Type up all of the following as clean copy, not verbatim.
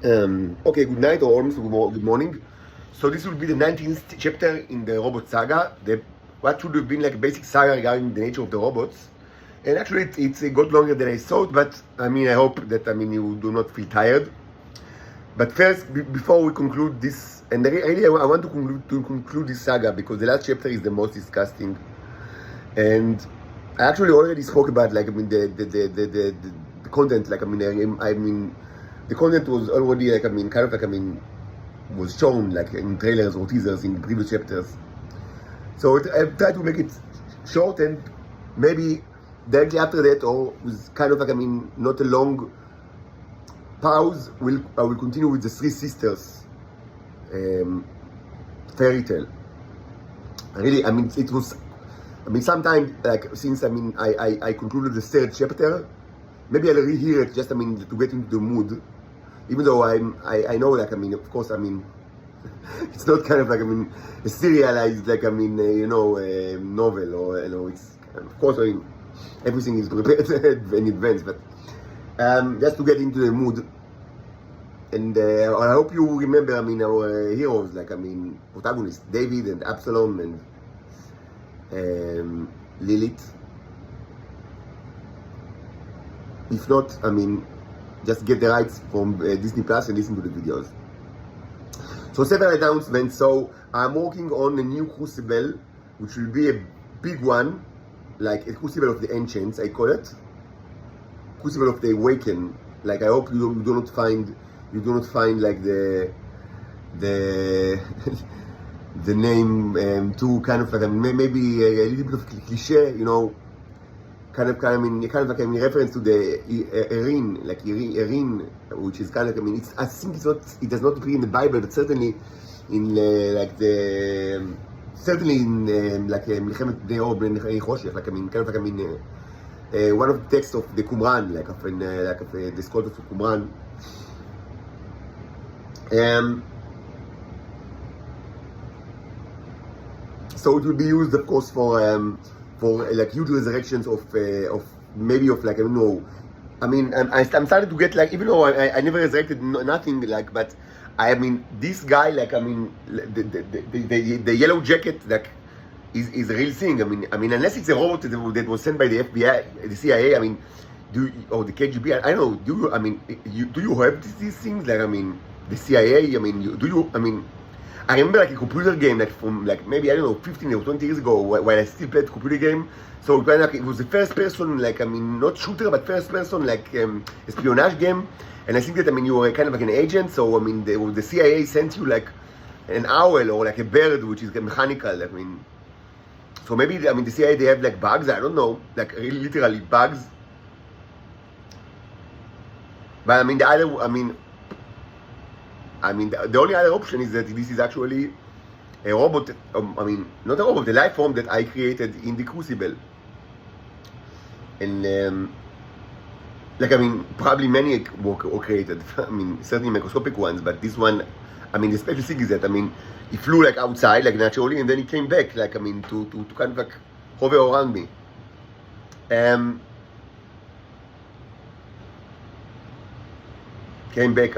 Okay, good night or almost good morning. So this will be the 19th chapter in the robot saga. What should have been like a basic saga regarding the nature of the robots. And actually it's got longer than I thought, but I mean I hope that you do not feel tired. But first, before we conclude this, and really I want to conclude this saga because the last chapter is the most disgusting. And I actually already spoke about the content. The content was already was shown like in trailers or teasers in the previous chapters. So I tried to make it short and maybe directly after that, or with not a long pause, I will continue with the Three Sisters fairy tale. Really, it was. Sometimes since I concluded the third chapter, maybe I'll rehear it just to get into the mood. Even though I know of course it's not a serialized novel, or it's of course everything is prepared in advance, but just to get into the mood. And I hope you remember our heroes, protagonists David and Absalom and Lilith. If not, just get the rights from Disney Plus and listen to the videos. So several announcements. So I'm working on a new Crucible, which will be a big one, like a Crucible of the Ancients, I call it. Crucible of the Awakened. I hope you do not find like the the name too maybe a little bit of cliche, in reference to the Erin, Erin, which is it's, I think it does not appear in the Bible, but certainly in certainly in Milchemet Bnei Or Bnei Choshech, one of the texts of the Qumran, the scrolls of the Qumran. So it will be used, of course, for huge resurrections of I don't know. I'm starting to get even though I never resurrected nothing but this guy the yellow jacket is a real thing. Unless it's a robot that was sent by the FBI, the CIA. Or the KGB. I don't know. Do you have these things? The CIA. Do you? I remember a computer game from maybe I don't know 15 or 20 years ago when I still played computer game. So it was the first person not shooter but first person espionage game. And I think that you were an agent. So the CIA sent you an owl or a bird which is mechanical. So maybe the CIA they have bugs. I don't know, literally bugs. But the other the only other option is that this is actually a robot, not a robot, a life form that I created in the Crucible. And, probably many were created, certainly microscopic ones, but this one, the special thing is that, it flew outside, naturally, and then it came back, to hover around me. Came back.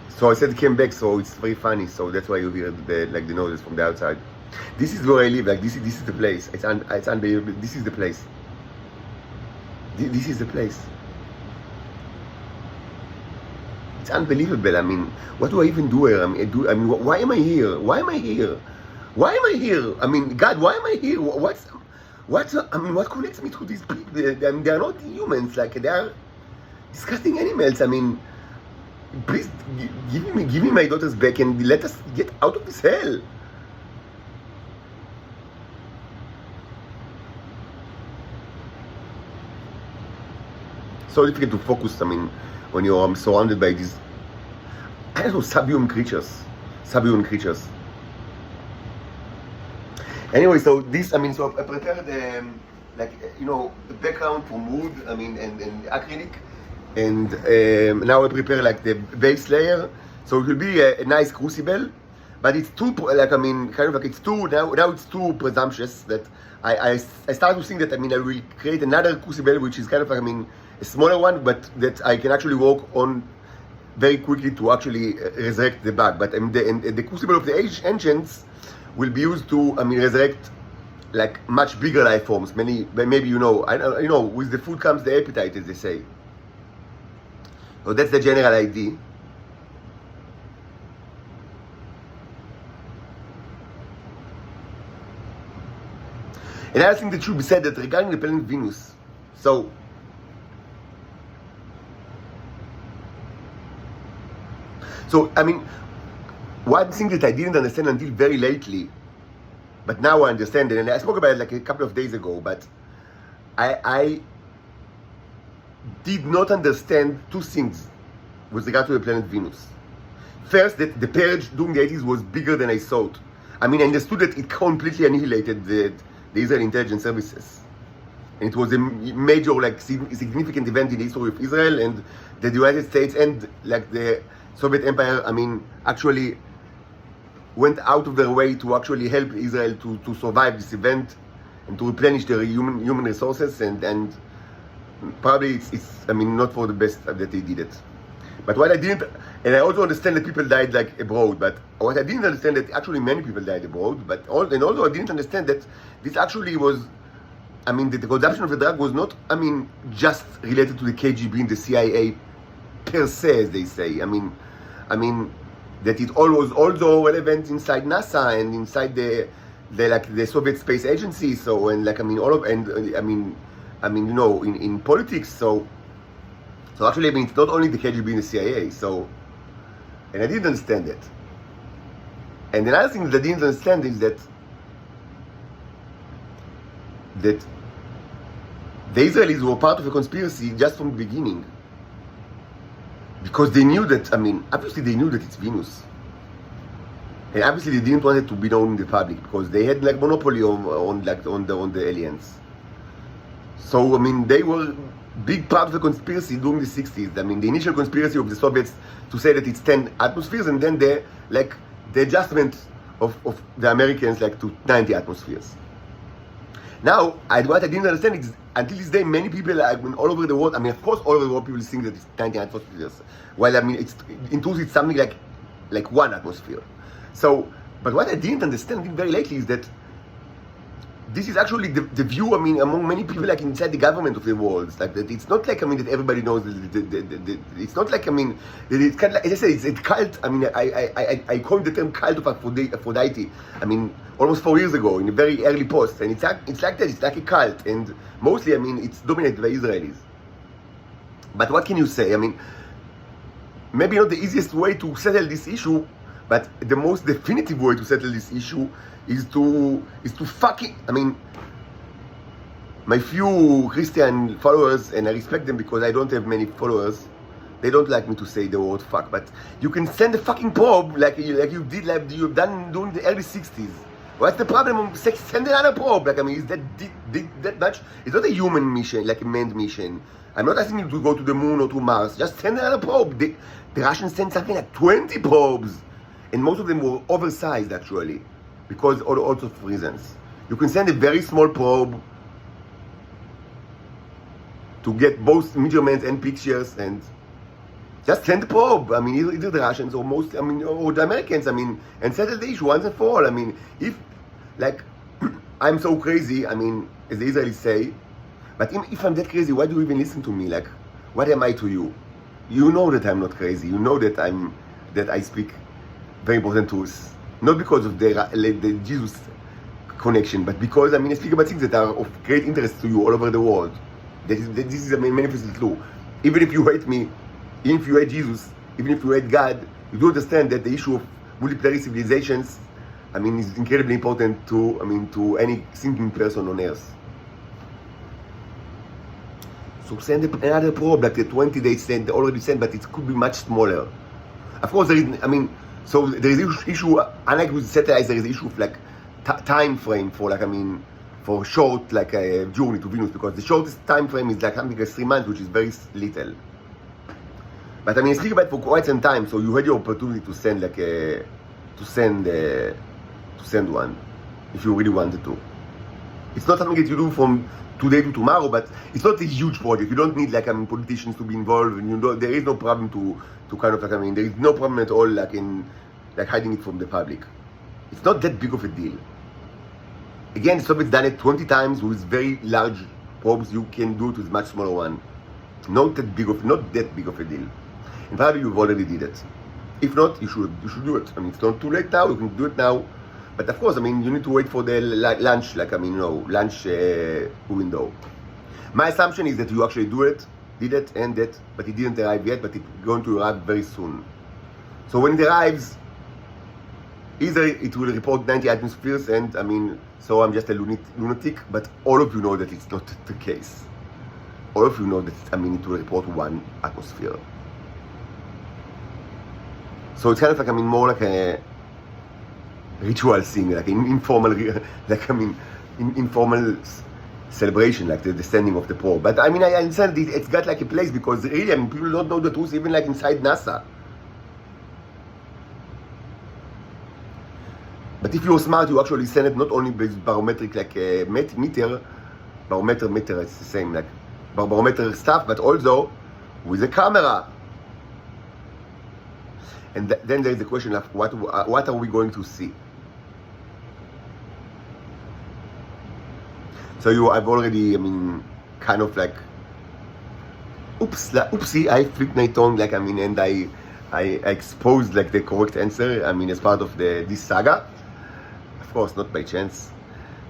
So I said came back. So it's very funny. So that's why you hear the noises from the outside. This is where I live. This is the place. It's unbelievable. This is the place. This is the place. It's unbelievable. What do I even do here? Why am I here? Why am I here? Why am I here? God, why am I here? What connects me to these people? They are not humans. They are disgusting animals. Please give me my daughters back and let us get out of this hell. So difficult to focus. When you're surrounded by these, I don't know, subhuman creatures. Anyway, so this, so I prepared the background from wood, and acrylic. And now I prepare the base layer, so it will be a nice Crucible, but it's too it's too now it's too presumptuous that I start to think that I will create another Crucible which is a smaller one, but that I can actually work on very quickly to actually resurrect the bug. But the crucible of the ancients will be used to, resurrect like much bigger life forms. Maybe with the food comes the appetite, as they say. So that's the general idea. Another thing that should be said that regarding the planet Venus, so one thing that I didn't understand until very lately, but now I understand it, and I spoke about it like a couple of days ago, but I did not understand two things with regard to the planet Venus. First, that the purge during the 80s was bigger than I thought. I understood that it completely annihilated the Israeli intelligence services. And it was a major, significant event in the history of Israel, and the United States and the Soviet Empire, actually went out of their way to actually help Israel to survive this event and to replenish their human resources, and probably it's not for the best that they did it. But what I didn't, and I also understand that people died abroad, but what I didn't understand that actually many people died abroad, and also I didn't understand that this actually was, the consumption of the drug was not, just related to the KGB and the CIA per se, as they say. That it all was also relevant inside NASA and inside the Soviet Space Agency. So in politics. So actually, it's not only the KGB and the CIA. So, and I didn't understand it. And another thing that I didn't understand is that the Israelis were part of a conspiracy just from the beginning. Because they knew that, obviously they knew that it's Venus. And obviously they didn't want it to be known in the public because they had monopoly on the aliens. So, they were big part of the conspiracy during the 60s. The initial conspiracy of the Soviets to say that it's 10 atmospheres, and then the adjustment of the Americans to 90 atmospheres. Now, what I didn't understand is, until this day, many people all over the world, of course, all over the world, people think that it's 90 atmospheres. Well, it's in truth, it's something like 1 atmosphere. So, but what I didn't understand very lately is that this is actually the view, among many people, inside the government of the world. That it's not that everybody knows. It's not that it's kind of as I said, it's a cult. I coined the term cult of Aphrodite. Almost 4 years ago in a very early post, and it's like that. It's like a cult, and mostly, it's dominated by Israelis. But what can you say? Maybe not the easiest way to settle this issue, but the most definitive way to settle this issue is to fucking, my few Christian followers, and I respect them because I don't have many followers, they don't like me to say the word fuck, but you can send a fucking probe you've done during the early 60s. What's the problem of send another probe? Is that much? It's not a human mission, a manned mission. I'm not asking you to go to the moon or to Mars. Just send another probe. The Russians sent something like 20 probes. And most of them were oversized, actually, because all sorts of reasons. You can send a very small probe to get both measurements and pictures, and just send a probe. Either the Russians or or the Americans, and settle the issue once and for all. If, I'm so crazy, as the Israelis say, but if I'm that crazy, why do you even listen to me? What am I to you? You know that I'm not crazy. You know that I speak very important truths, not because of the Jesus connection, but because I speak about things that are of great interest to you all over the world. This is manifestly true. Even if you hate me, even if you hate Jesus, even if you hate God, you do understand that the issue of multiplanetary civilizations, is incredibly important to any thinking person on Earth. So send another probe, the 20 they already sent, but it could be much smaller. Of course, there is. So there is issue, unlike with satellites, there is issue of time frame for for short journey to Venus, because the shortest time frame is something like 3 months, which is very little. But I speak about it for quite some time, so you had your opportunity to send send one if you really wanted to. It's not something that you do from today to tomorrow, but it's not a huge project. You don't need like politicians to be involved, and there is no problem to kind of like there is no problem at all like in like hiding it from the public. It's not that big of a deal. Again, Soviets done it 20 times with very large probes. You can do it with much smaller one. Not that big of a deal. And probably you've already did it. If not, you should do it. I mean, it's not too late now. You can do it now. But of course, I mean, you need to wait for the lunch, like, I mean, lunch window. My assumption is that you actually did it, but it didn't arrive yet, but it's going to arrive very soon. So when it arrives, either it will report 90 atmospheres, and I mean, so I'm just a lunatic, but all of you know that it's not the case. All of you know that, I mean, it will report 1 atmosphere. So it's kind of like, I mean, more like a ritual thing, like an informal, like, I mean, informal celebration, like the standing of the probe. But I mean, I understand it's got like a place because really, I mean, people don't know the truth even like inside NASA. But if you're smart, you actually send it not only with barometric, like meter, it's the same, like barometer stuff, but also with a camera. And then there is the question of what are we going to see? So I've already, I mean, kind of like, oopsie, I flipped my tongue, like, I mean, and I exposed like the correct answer, I mean, as part of this saga. Of course, not by chance.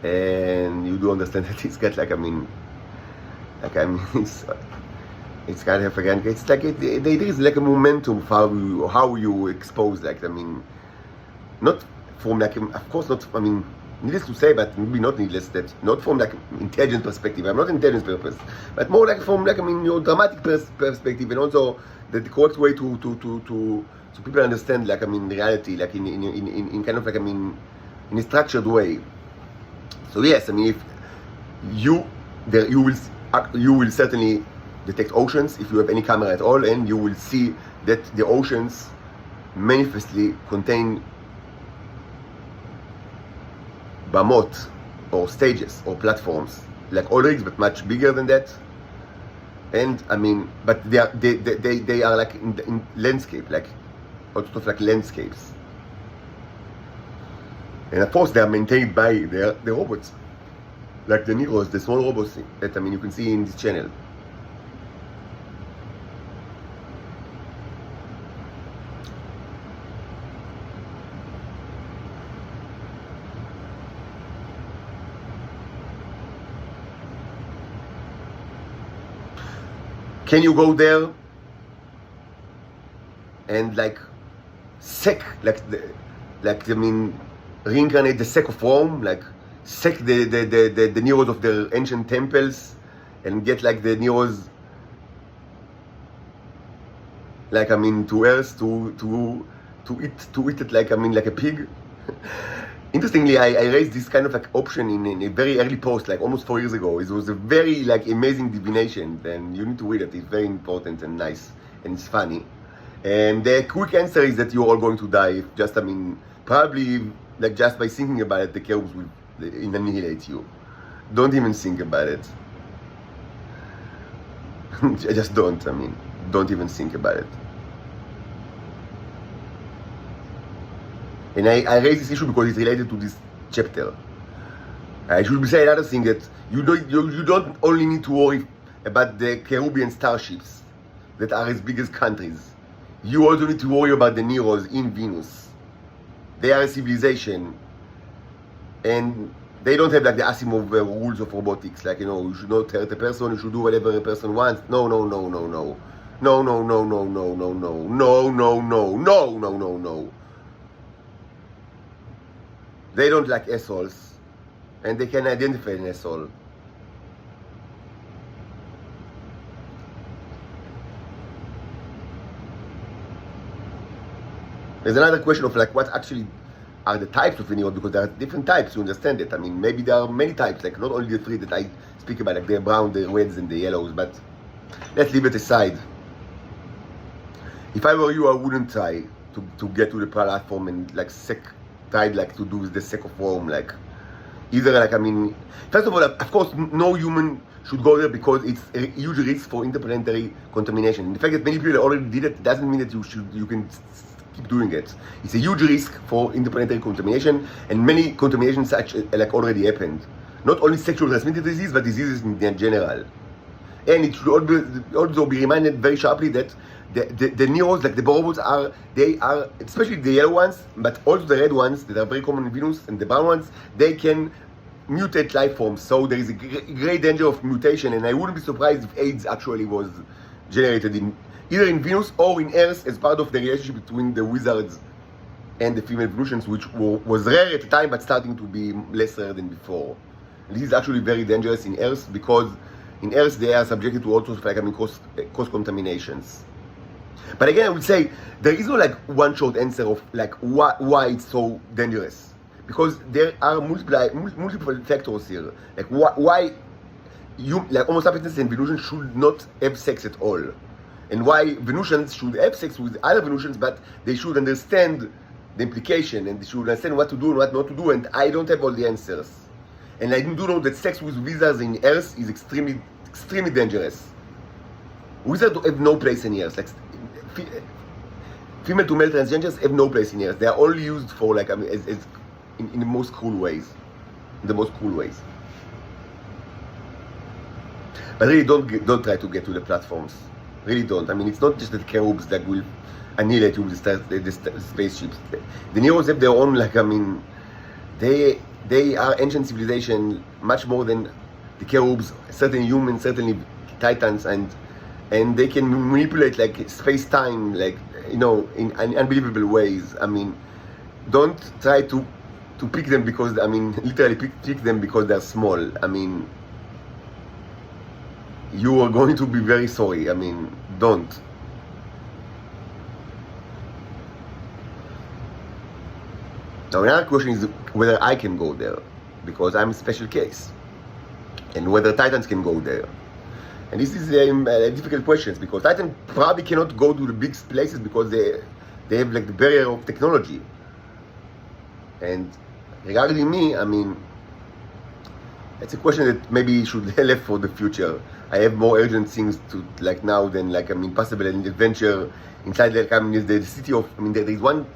And you do understand that it's got like, I mean, it's kind of, again, it's like, there is like a momentum of how you expose, like, I mean, not from like, of course not, I mean, needless to say, but maybe not needless, that not from like intelligence perspective, I'm not intelligence purpose, but more like from like, I mean, your dramatic perspective, and also the correct way to people understand, like, I mean, reality, like in kind of like, I mean, in a structured way. So yes, I mean, if you will certainly detect oceans if you have any camera at all, and you will see that the oceans manifestly contain bamot or stages or platforms like oil rigs, but much bigger than that. And I mean, but they are like in landscape, like sort of like landscapes. And of course, they are maintained by the robots, like the Neros, the small robots that, I mean, you can see in this channel. Can you go there and like I mean, reincarnate the sec of Rome, like sec the Neros of the ancient temples, and get like the Neros, like, I mean, to Earth to eat it, like, I mean, like a pig. Interestingly, I raised this kind of like option in a very early post, like almost 4 years ago. It was a very like amazing divination, and you need to read it. It's very important and nice, and it's funny. And the quick answer is that you're all going to die. If just, I mean, probably like just by thinking about it, the chaos will annihilate you. Don't even think about it. Just don't. I mean, don't even think about it. And I raise this issue because it's related to this chapter. I should say another thing, that you don't only need to worry about the Caribbean starships that are as big as countries. You also need to worry about the Neros in Venus. They are a civilization, and they don't have like the Asimov rules of robotics, like, you know, you should not hurt a person, you should do whatever a person wants. No. They don't like assholes, and they can identify an asshole. There's another question of like what actually are the types of Nero, because there are different types, you understand it. I mean, maybe there are many types, like not only the 3 that I speak about, like the brown, the reds, and the yellows, but let's leave it aside. If I were you, I wouldn't try to get to the platform and like tried like to do the sec of Rome, like either like, I mean, first of all, of course, no human should go there because it's a huge risk for interplanetary contamination. The fact that many people already did it doesn't mean that you can keep doing it. It's a huge risk for interplanetary contamination, and many contaminations such like already happened. Not only sexual transmitted disease, but diseases in general. And it should also be reminded very sharply that the Neros, like the robots, they are, especially the yellow ones, but also the red ones that are very common in Venus, and the brown ones, they can mutate life forms. So there is a great danger of mutation, and I wouldn't be surprised if AIDS actually was generated either in Venus or in Earth as part of the relationship between the wizards and the female Venusians, which was rare at the time, but starting to be less rare than before. And this is actually very dangerous in Earth because in Earth they are subjected to all sorts of like, I mean, cross contaminations. But again, I would say there is no like one short answer of like why it's so dangerous, because there are multiple factors here. Like why you like Homo sapiens and Venusians should not have sex at all, and why Venusians should have sex with other Venusians, but they should understand the implication and they should understand what to do and what not to do. And I don't have all the answers, and I do know that sex with wizards in Earth is extremely dangerous. Wizards have no place in Earth. Like female to male transgenders have no place in Earth. They are only used for like, I mean, as in the most cruel ways. But really, don't try to get to the platforms. Really don't. I mean, it's not just the cherubs that will annihilate you with the spaceships. The Neros have their own, like, I mean, they are ancient civilization much more than the cherubs. Certainly humans, certainly titans, and they can manipulate like space-time, like, you know, in unbelievable ways. I mean, don't try to pick them because, I mean, literally pick them because they're small. I mean, you are going to be very sorry. I mean, don't. Now another question is whether I can go there, because I'm a special case, and whether Titans can go there. And this is a difficult question, because Titans probably cannot go to the big places because they have like the barrier of technology. And regarding me, I mean, it's a question that maybe should left for the future. I have more urgent things to like now than like, I mean, possible an adventure inside like, I mean, the city of, I mean, there is one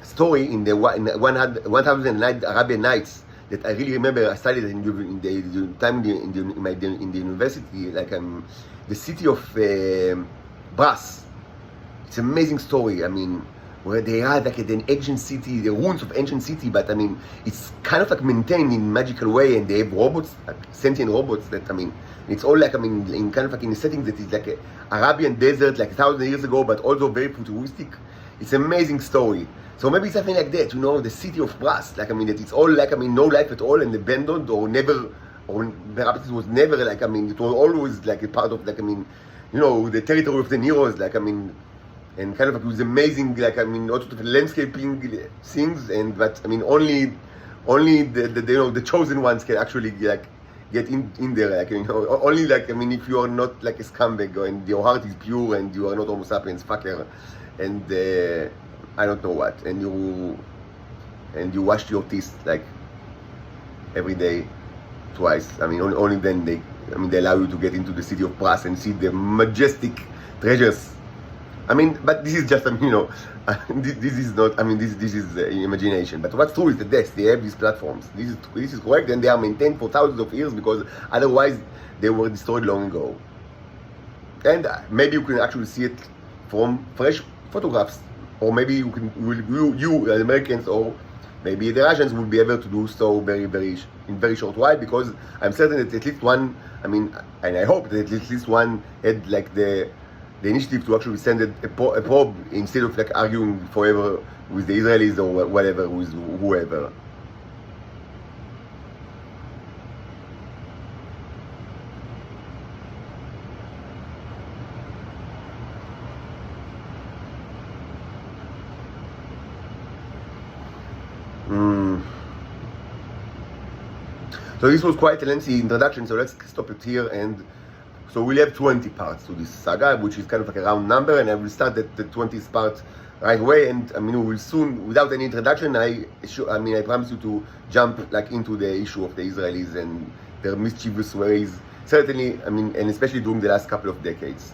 story in the 1000 Arabian Nights that I really remember. I studied in the time in the university, like the city of Brass. It's an amazing story. I mean, where they had like an ancient city, the ruins of ancient city, but I mean, it's kind of like maintained in magical way, and they have robots, like sentient robots that, I mean, it's all like, I mean, in kind of like in a setting that is like a Arabian desert, like 1,000 years ago, but also very futuristic. It's an amazing story. So maybe something like that, you know, the city of Brass, like, I mean, that it's all like, I mean, no life at all and abandoned or never, or perhaps it was never like, I mean, it was always like a part of like, I mean, you know, the territory of the Neros, like, I mean, and kind of like it was amazing, like, I mean, all sorts of landscaping things, and but I mean, only the you know, the chosen ones can actually like get in there, like, you know, only like, I mean, if you are not like a scumbag and your heart is pure and you are not Homo sapiens fucker, and I don't know what, and you wash your teeth like every day, twice. I mean, only then they allow you to get into the city of Brass and see the majestic treasures. I mean, but this is just, I mean, you know, this is not, I mean, this is imagination. But what's true is that yes, they have these platforms. This is correct, and they are maintained for thousands of years because otherwise they were destroyed long ago. And maybe you can actually see it from fresh photographs, or maybe you as Americans, or maybe the Russians will be able to do so in very short while, because I'm certain that at least one, I mean, and I hope that at least one had like the initiative to actually send a probe instead of like arguing forever with the Israelis or whatever, with whoever. So this was quite a lengthy introduction, so let's stop it here. And so we'll have 20 parts to this saga, which is kind of like a round number, and I will start the 20th part right away. And I mean, we will soon, without any introduction, I promise you to jump like into the issue of the Israelis and their mischievous ways. Certainly, I mean, and especially during the last couple of decades.